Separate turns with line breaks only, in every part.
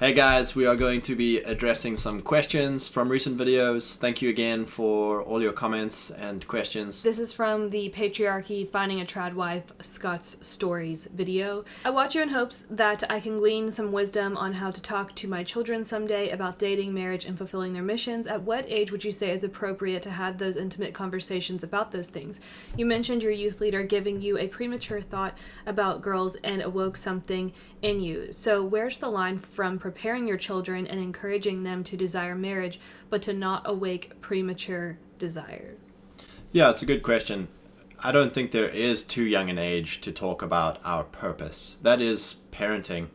Hey guys, we are going to be addressing some questions from recent videos. Thank you again for all your comments and questions.
This is from the Patriarchy Finding a Trad Wife Scott's Stories video. I watch you in hopes that I can glean some wisdom on how to talk to my children someday about dating, marriage, and fulfilling their missions. At what age would you say is appropriate to have those intimate conversations about those things? You mentioned your youth leader giving you a premature thought about girls and awoke something in you. So where's the line from preparing your children and encouraging them to desire marriage, but to not awake premature desire?
Yeah, it's a good question. I don't think there is too young an age to talk about our purpose. That is, parenting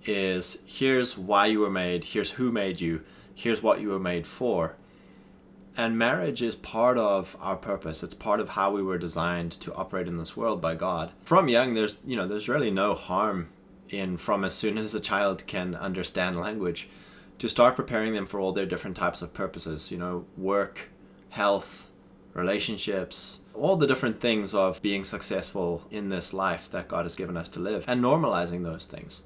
is here's why you were made, here's who made you, here's what you were made for. And marriage is part of our purpose. It's part of how we were designed to operate in this world by God. From young, there's really no harm in, from as soon as a child can understand language, to start preparing them for all their different types of purposes, work, health, relationships, all the different things of being successful in this life that God has given us to live, and normalizing those things.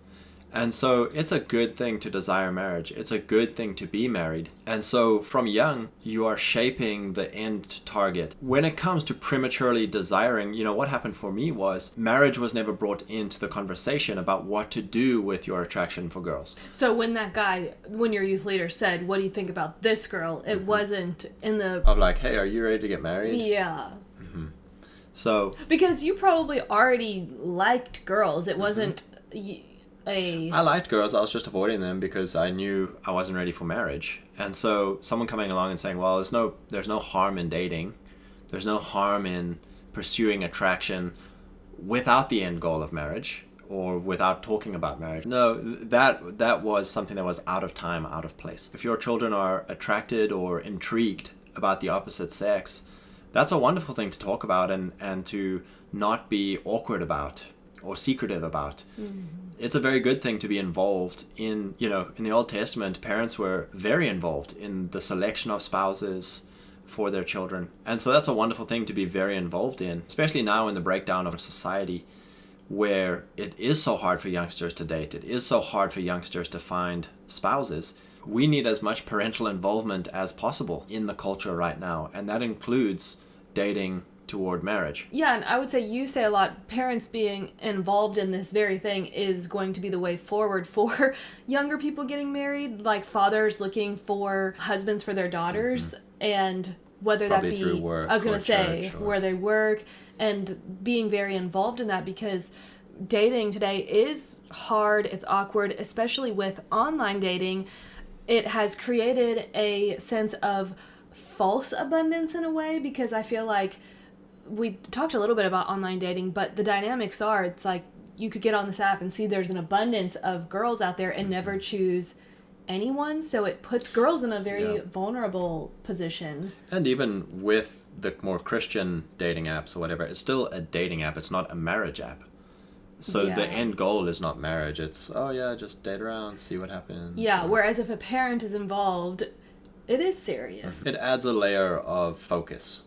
And so it's a good thing to desire marriage. It's a good thing to be married. And so from young, you are shaping the end target. When it comes to prematurely desiring, what happened for me was marriage was never brought into the conversation about what to do with your attraction for girls.
So when your youth leader said, what do you think about this girl? It wasn't in the...
Of like, hey, are you ready to get married?
Yeah.
So...
Because you probably already liked girls. It wasn't...
I liked girls. I was just avoiding them because I knew I wasn't ready for marriage. And so someone coming along and saying, well, there's no harm in dating. There's no harm in pursuing attraction without the end goal of marriage or without talking about marriage. No, that was something that was out of time, out of place. If your children are attracted or intrigued about the opposite sex, that's a wonderful thing to talk about and to not be awkward about or secretive about. It's a very good thing to be involved in, in the Old Testament, parents were very involved in the selection of spouses for their children. And so that's a wonderful thing to be very involved in, especially now in the breakdown of society where it is so hard for youngsters to date. It is so hard for youngsters to find spouses. We need as much parental involvement as possible in the culture right now. And that includes dating toward marriage.
Yeah, and I would say you say a lot, parents being involved in this very thing is going to be the way forward for younger people getting married, like fathers looking for husbands for their daughters, and whether
Probably
that be
through work,
I was going to say
church,
where they work, and being very involved in that, because dating today is hard, it's awkward, especially with online dating. It has created a sense of false abundance in a way, because I feel like we talked a little bit about online dating, but the dynamics are, it's like you could get on this app and see there's an abundance of girls out there and never choose anyone. So it puts girls in a very vulnerable position.
And even with the more Christian dating apps or whatever, it's still a dating app. It's not a marriage app. So the end goal is not marriage. It's, just date around, see what happens.
Yeah, whereas if a parent is involved, it is serious.
It adds a layer of focus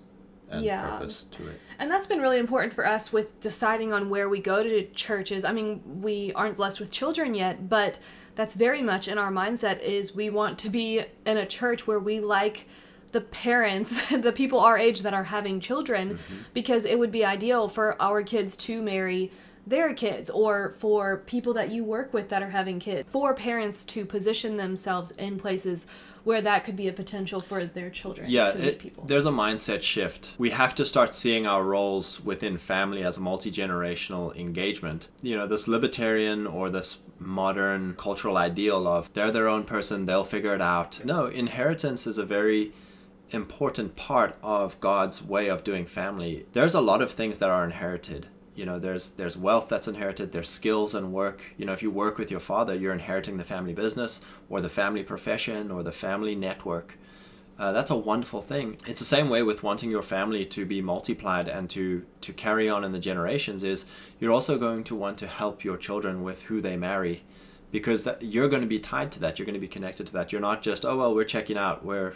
and purpose to it.
And that's been really important for us with deciding on where we go to churches. I mean, we aren't blessed with children yet, but that's very much in our mindset, is we want to be in a church where we like the parents, the people our age that are having children, because it would be ideal for our kids to marry their kids, or for people that you work with that are having kids, for parents to position themselves in places where that could be a potential for their children to meet people.
There's a mindset shift. We have to start seeing our roles within family as a multi-generational engagement. This libertarian or this modern cultural ideal of they're their own person, they'll figure it out. No, inheritance is a very important part of God's way of doing family. There's a lot of things that are inherited. There's wealth that's inherited, there's skills and work. If you work with your father, you're inheriting the family business or the family profession or the family network. That's a wonderful thing. It's the same way with wanting your family to be multiplied and to carry on in the generations, is you're also going to want to help your children with who they marry, because you're going to be tied to that. You're going to be connected to that. You're not just, we're checking out, we're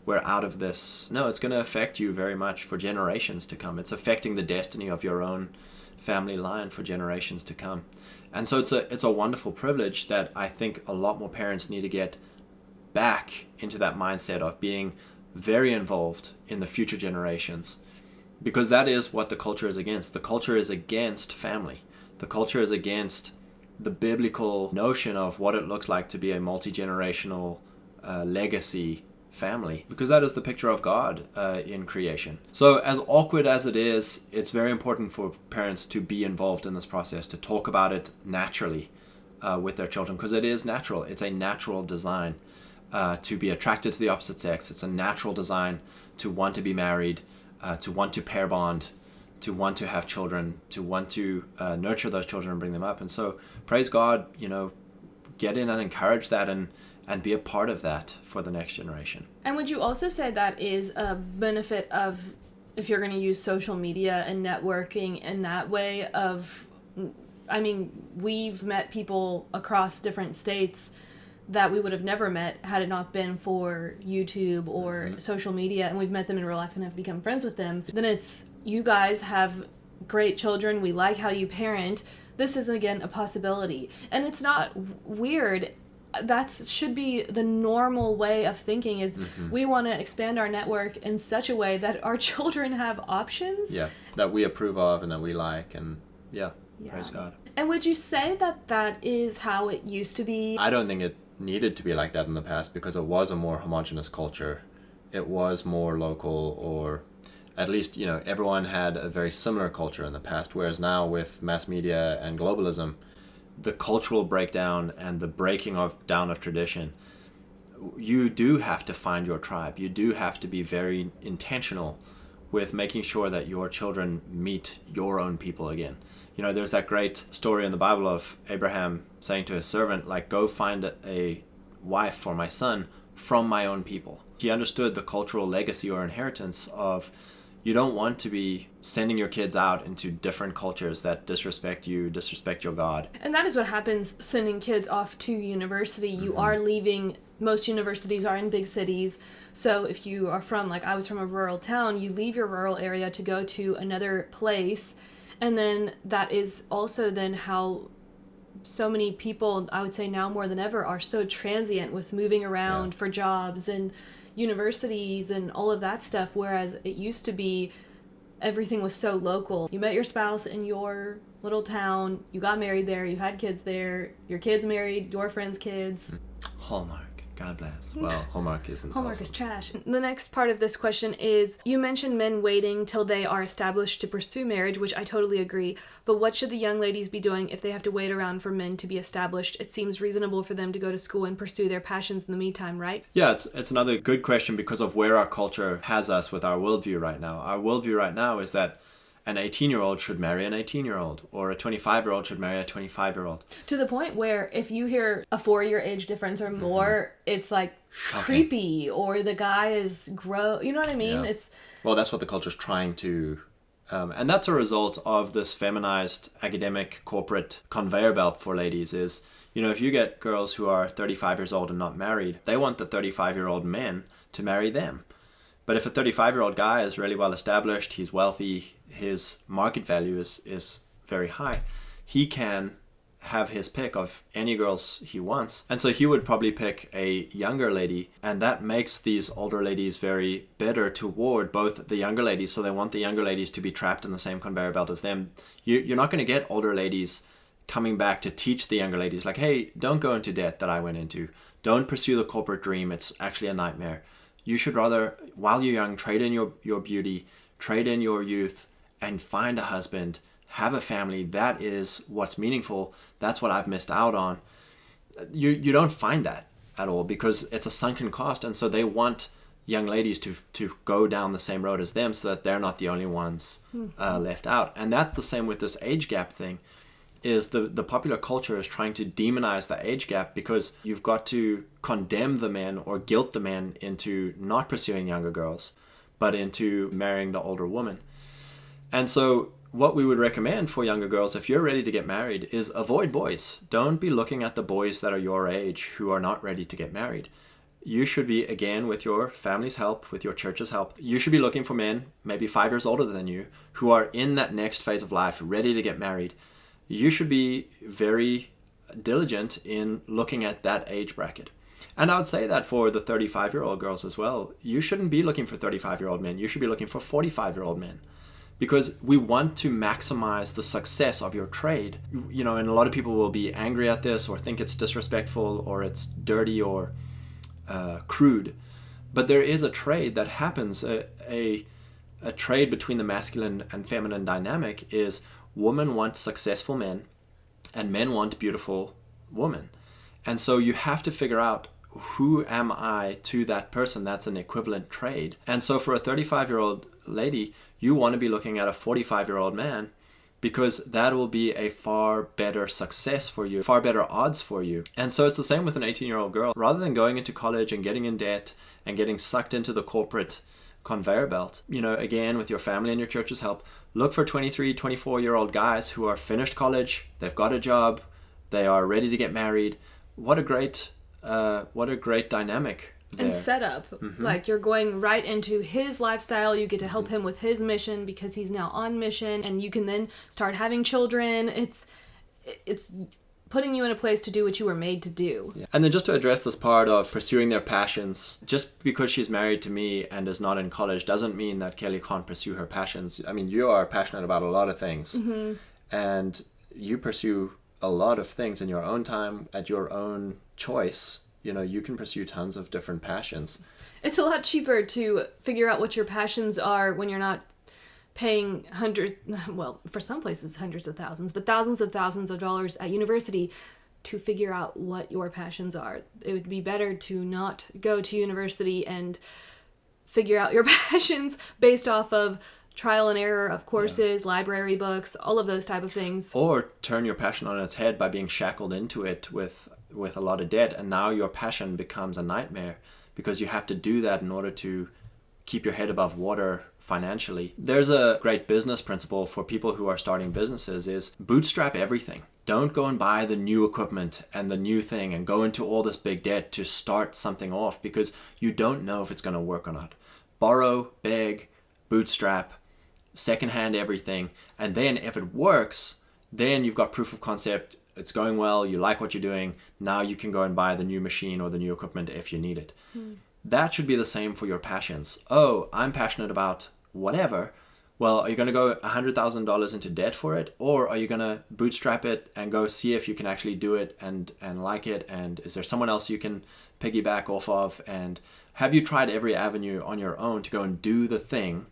out of this. No, it's going to affect you very much for generations to come. It's affecting the destiny of your own family line for generations to come. And so it's a wonderful privilege that I think a lot more parents need to get back into that mindset of being very involved in the future generations, because that is what the culture is against. The culture is against family. The culture is against the biblical notion of what it looks like to be a multi-generational legacy family, because that is the picture of God in creation. So as awkward as it is, it's very important for parents to be involved in this process, to talk about it naturally with their children, because it is natural. It's a natural design to be attracted to the opposite sex. It's a natural design to want to be married, to want to pair bond, to want to have children, to want to nurture those children and bring them up. And so praise God, get in and encourage that and be a part of that for the next generation.
And would you also say that is a benefit of, if you're going to use social media and networking in that way of, I mean, we've met people across different states that we would have never met had it not been for YouTube or social media, and we've met them in real life and have become friends with them. Then it's, you guys have great children, we like how you parent, this is again a possibility. And it's not weird. That should be the normal way of thinking, is we want to expand our network in such a way that our children have options.
Yeah, that we approve of and that we like, and praise God.
And would you say that that is how it used to be?
I don't think it needed to be like that in the past, because it was a more homogenous culture. It was more local, or at least, everyone had a very similar culture in the past, whereas now with mass media and globalism, the cultural breakdown and the breaking down of tradition, you do have to find your tribe. You do have to be very intentional with making sure that your children meet your own people again. There's that great story in the Bible of Abraham saying to his servant, go find a wife for my son from my own people. He understood the cultural legacy or inheritance of, you don't want to be sending your kids out into different cultures that disrespect you, disrespect your God.
And that is what happens sending kids off to university. You are leaving, most universities are in big cities. So if you are from, I was from a rural town, you leave your rural area to go to another place. And then that is also then how so many people, I would say now more than ever, are so transient with moving around for jobs and universities and all of that stuff, whereas it used to be everything was so local. You met your spouse in your little town, you got married there, you had kids there, your kids married your friends' kids.
Hallmark. God bless. Well, Hallmark isn't.
Hallmark
awesome.
is trash. The next part of this question is, you mentioned men waiting till they are established to pursue marriage, which I totally agree, but what should the young ladies be doing if they have to wait around for men to be established? It seems reasonable for them to go to school and pursue their passions in the meantime, right?
Yeah, it's another good question because of where our culture has us with our worldview right now. Our worldview right now is that an 18-year-old should marry an 18-year-old, or a 25-year-old should marry a 25-year-old.
To the point where if you hear a 4-year age difference or more, it's
Shocking.
Creepy, or the guy is you know what I mean?
Yeah.
It's
well, that's what the culture's trying to, and that's a result of this feminized academic corporate conveyor belt for ladies. Is, if you get girls who are 35 years old and not married, they want the 35-year-old men to marry them. But if a 35-year-old guy is really well established, he's wealthy, his market value is very high, he can have his pick of any girls he wants. And so he would probably pick a younger lady, and that makes these older ladies very bitter toward both the younger ladies, so they want the younger ladies to be trapped in the same conveyor belt as them. You're not going to get older ladies coming back to teach the younger ladies, hey, don't go into debt that I went into. Don't pursue the corporate dream. It's actually a nightmare. You should rather, while you're young, trade in your beauty, trade in your youth, and find a husband, have a family. That is what's meaningful. That's what I've missed out on. You don't find that at all because it's a sunken cost, and so they want young ladies to go down the same road as them so that they're not the only ones left out. And that's the same with this age gap thing. Is the popular culture is trying to demonize the age gap because you've got to condemn the men or guilt the men into not pursuing younger girls, but into marrying the older woman. And so what we would recommend for younger girls, if you're ready to get married, is avoid boys. Don't be looking at the boys that are your age who are not ready to get married. You should be, again, with your family's help, with your church's help, you should be looking for men, maybe 5 years older than you, who are in that next phase of life, ready to get married. you should be very diligent in looking at that age bracket. And I would say that for the 35-year-old girls as well, you shouldn't be looking for 35-year-old men. You should be looking for 45-year-old men, because we want to maximize the success of your trade. You know, and a lot of people will be angry at this or think it's disrespectful or it's dirty or crude. But there is a trade that happens. A trade between the masculine and feminine dynamic is women want successful men and men want beautiful women. And so you have to figure out, who am I to that person? That's an equivalent trade. And so for a 35-year-old lady, you want to be looking at a 45-year-old man, because that will be a far better success for you, far better odds for you. And so it's the same with an 18-year-old girl. Rather than going into college and getting in debt and getting sucked into the corporate conveyor belt, you know, again, with your family and your church's help, look for 23, 24-year-old guys who are finished college, they've got a job, they are ready to get married. What a great dynamic there.
And setup. Like, you're going right into his lifestyle. You get to help him with his mission because he's now on mission, and you can then start having children. It's putting you in a place to do what you were made to do.
Yeah. And then just to address this part of pursuing their passions, just because she's married to me and is not in college doesn't mean that Kelly can't pursue her passions. I mean, you are passionate about a lot of things, and you pursue a lot of things in your own time, at your own choice. You know, you can pursue tons of different passions.
It's a lot cheaper to figure out what your passions are when you're not paying for some places hundreds of thousands, but thousands of dollars at university to figure out what your passions are. It would be better to not go to university and figure out your passions based off of trial and error of courses, library books, all of those type of things.
Or turn your passion on its head by being shackled into it with a lot of debt, and now your passion becomes a nightmare because you have to do that in order to keep your head above water financially. There's a great business principle for people who are starting businesses is bootstrap everything. Don't go and buy the new equipment and the new thing and go into all this big debt to start something off, because you don't know if it's going to work or not. Borrow, beg, bootstrap, secondhand everything, and then if it works, then you've got proof of concept. It's going well, you like what you're doing, now you can go and buy the new machine or the new equipment if you need it. That should be the same for your passions. Oh, I'm passionate about whatever. Well, are you going to go $100,000 into debt for it? Or are you going to bootstrap it and go see if you can actually do it and like it? And is there someone else you can piggyback off of? And have you tried every avenue on your own to go and do the thing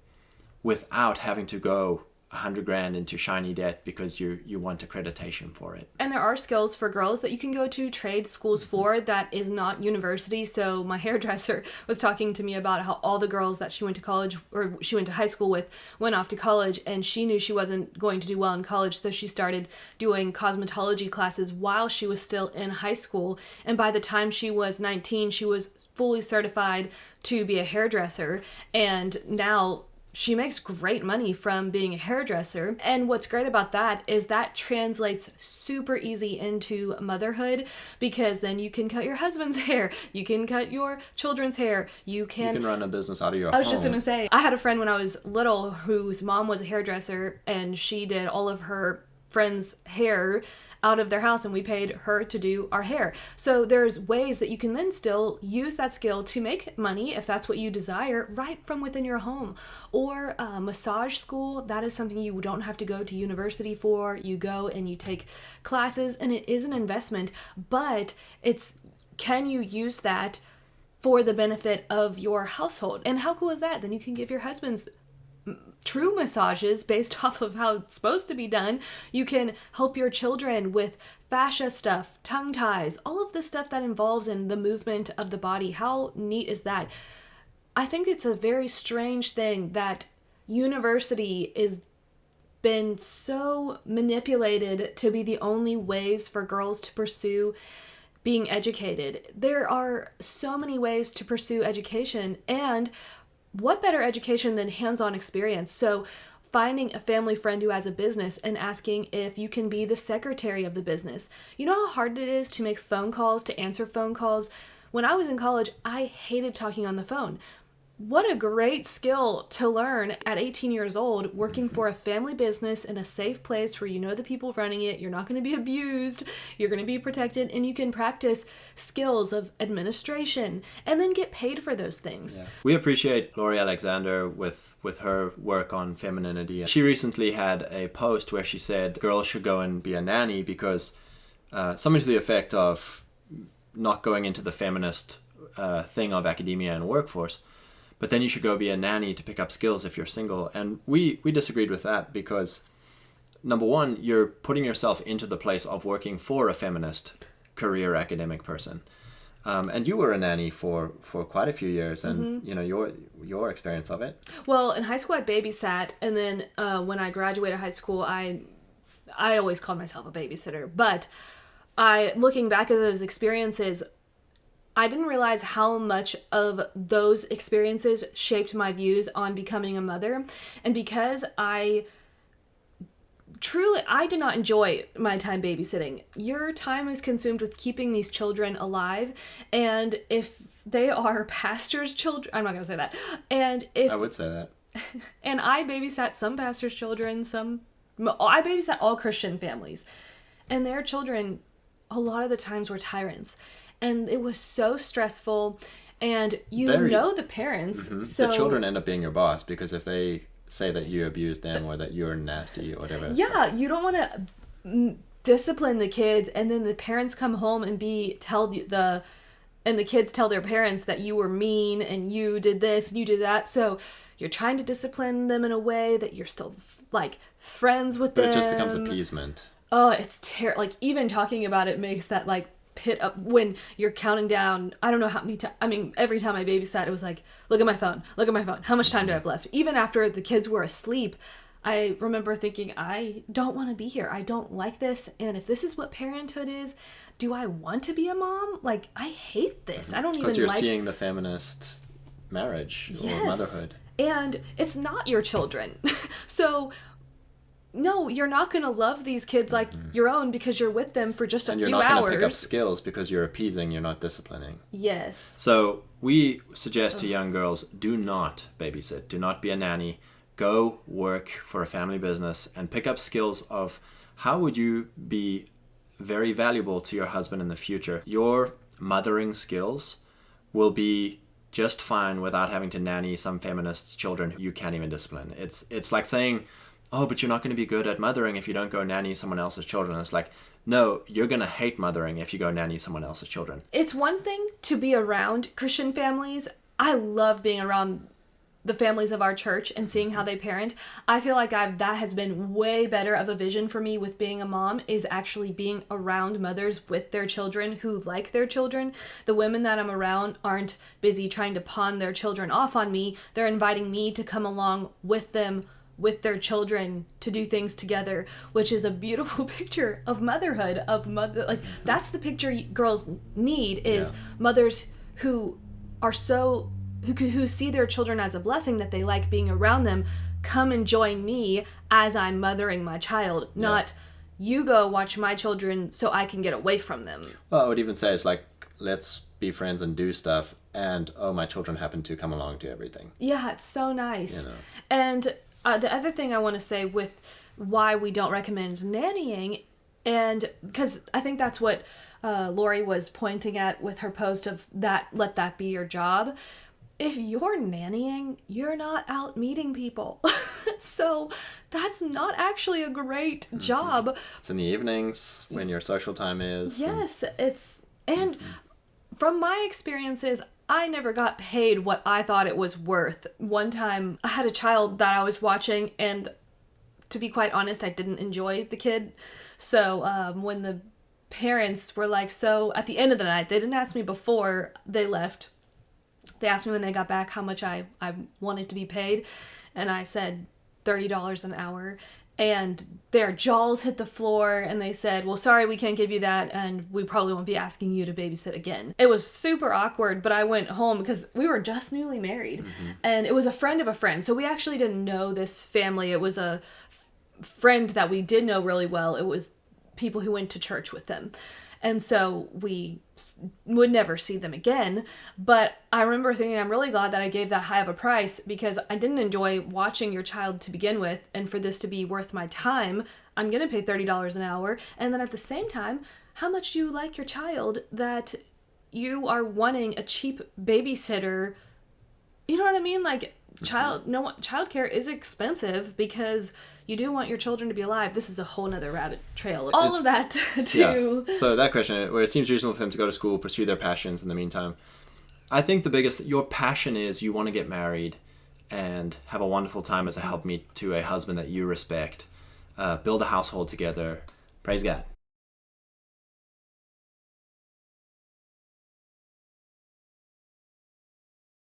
without having to go $100,000 into shiny debt because you want accreditation for it?
And there are skills for girls that you can go to trade schools for that is not university. So my hairdresser was talking to me about how all the girls that she went to college, or she went to high school with, went off to college, and she knew she wasn't going to do well in college, so she started doing cosmetology classes while she was still in high school. And by the time she was 19, she was fully certified to be a hairdresser, and now she makes great money from being a hairdresser. And what's great about that is that translates super easy into motherhood, because then you can cut your husband's hair, you can cut your children's hair, you can
run a business out of your home.
I was just gonna say, I had a friend when I was little whose mom was a hairdresser, and she did all of her friends' hair out of their house, and we paid her to do our hair. So there's ways that you can then still use that skill to make money, if that's what you desire, right from within your home. Or massage school, that is something you don't have to go to university for. You go and you take classes, and it is an investment, but can you use that for the benefit of your household? And how cool is that? Then you can give your husband's true massages based off of how it's supposed to be done. You can help your children with fascia stuff, tongue ties, all of the stuff that involves in the movement of the body. How neat is that? I think it's a very strange thing that university is been so manipulated to be the only ways for girls to pursue being educated. There are so many ways to pursue education, and what better education than hands-on experience? So finding a family friend who has a business and asking if you can be the secretary of the business. You know how hard it is to make phone calls, to answer phone calls? When I was in college, I hated talking on the phone. what a great skill to learn at 18 years old, working for a family business in a safe place where you know the people running it, you're not going to be abused, you're going to be protected, and you can practice skills of administration and then get paid for those things.
Yeah. We appreciate Lori Alexander with her work on femininity. She recently had a post where she said girls should go and be a nanny because something to the effect of not going into the feminist thing of academia and workforce, but then you should go be a nanny to pick up skills if you're single. And we disagreed with that because, number one, you're putting yourself into the place of working for a feminist career academic person. And you were a nanny for quite a few years, and you know your experience of it.
Well, in high school I babysat, and then when I graduated high school, I always called myself a babysitter. But looking back at those experiences, I didn't realize how much of those experiences shaped my views on becoming a mother. And because I did not enjoy my time babysitting. Your time is consumed with keeping these children alive. And if they are pastors' children, I'm not going to say that. And if
I would say that.
And I babysat some pastors' children, I babysat all Christian families. And their children, a lot of the times, were tyrants. And it was so stressful, and know the parents.
Mm-hmm.
So
the children end up being your boss because if they say that you abuse them or that you're nasty or whatever.
Yeah, you don't want to discipline the kids, and then the parents come home and the kids tell their parents that you were mean and you did this and you did that. So you're trying to discipline them in a way that you're still like friends with them.
But it just becomes appeasement.
Oh, it's terrible. Like even talking about it makes that like pit up when you're counting down. I don't know how many times. I mean, every time I babysat, it was like, look at my phone. How much time do I have left? Even after the kids were asleep, I remember thinking, I don't want to be here. I don't like this. And if this is what parenthood is, do I want to be a mom? Like, I hate this. I don't even like...
Because you're seeing the feminist marriage or motherhood.
And it's not your children. So... no, you're not going to love these kids like your own because you're with them for just a few hours.
And you're not going to pick up skills because you're appeasing, you're not disciplining.
Yes.
So we suggest to young girls, do not babysit. Do not be a nanny. Go work for a family business and pick up skills of how would you be very valuable to your husband in the future. Your mothering skills will be just fine without having to nanny some feminists' children who you can't even discipline. It's like saying... oh, but you're not going to be good at mothering if you don't go nanny someone else's children. It's like, no, you're going to hate mothering if you go nanny someone else's children. It's
one thing to be around Christian families. I love being around the families of our church and seeing how they parent. I feel like that has been way better of a vision for me with being a mom, is actually being around mothers with their children who like their children. The women that I'm around aren't busy trying to pawn their children off on me. They're inviting me to come along with them with their children to do things together, which is a beautiful picture of motherhood, that's the picture girls need, is mothers who are who see their children as a blessing, that they like being around them. Come and join me as I'm mothering my child, not you go watch my children so I can get away from them.
Well, I would even say it's like, let's be friends and do stuff, and my children happen to come along to everything.
Yeah, it's so nice. And the other thing I want to say with why we don't recommend nannying, and because I think that's what Lori was pointing at with her post of that, let that be your job. If you're nannying, you're not out meeting people. So that's not actually a great job.
It's in the evenings when your social time is.
Yes, and from my experiences, I never got paid what I thought it was worth. One time, I had a child that I was watching, and to be quite honest, I didn't enjoy the kid. So when the parents were like, so at the end of the night, they didn't ask me before they left. They asked me when they got back how much I wanted to be paid, and I said $30 an hour. And their jaws hit the floor, and they said, well, sorry, we can't give you that, and we probably won't be asking you to babysit again. It was super awkward, but I went home because we were just newly married, and it was a friend of a friend. So we actually didn't know this family. It was a friend that we did know really well. It was people who went to church with them. And so we would never see them again. But I remember thinking, I'm really glad that I gave that high of a price, because I didn't enjoy watching your child to begin with. And for this to be worth my time, I'm going to pay $30 an hour. And then at the same time, how much do you like your child that you are wanting a cheap babysitter? You know what I mean? Like, childcare is expensive because you do want your children to be alive. This is a whole nother rabbit trail. All of that to...
Yeah. So that question, where it seems reasonable for them to go to school, pursue their passions in the meantime. I think the biggest, your passion is you want to get married and have a wonderful time as a helpmeet to a husband that you respect. Build a household together. Praise God.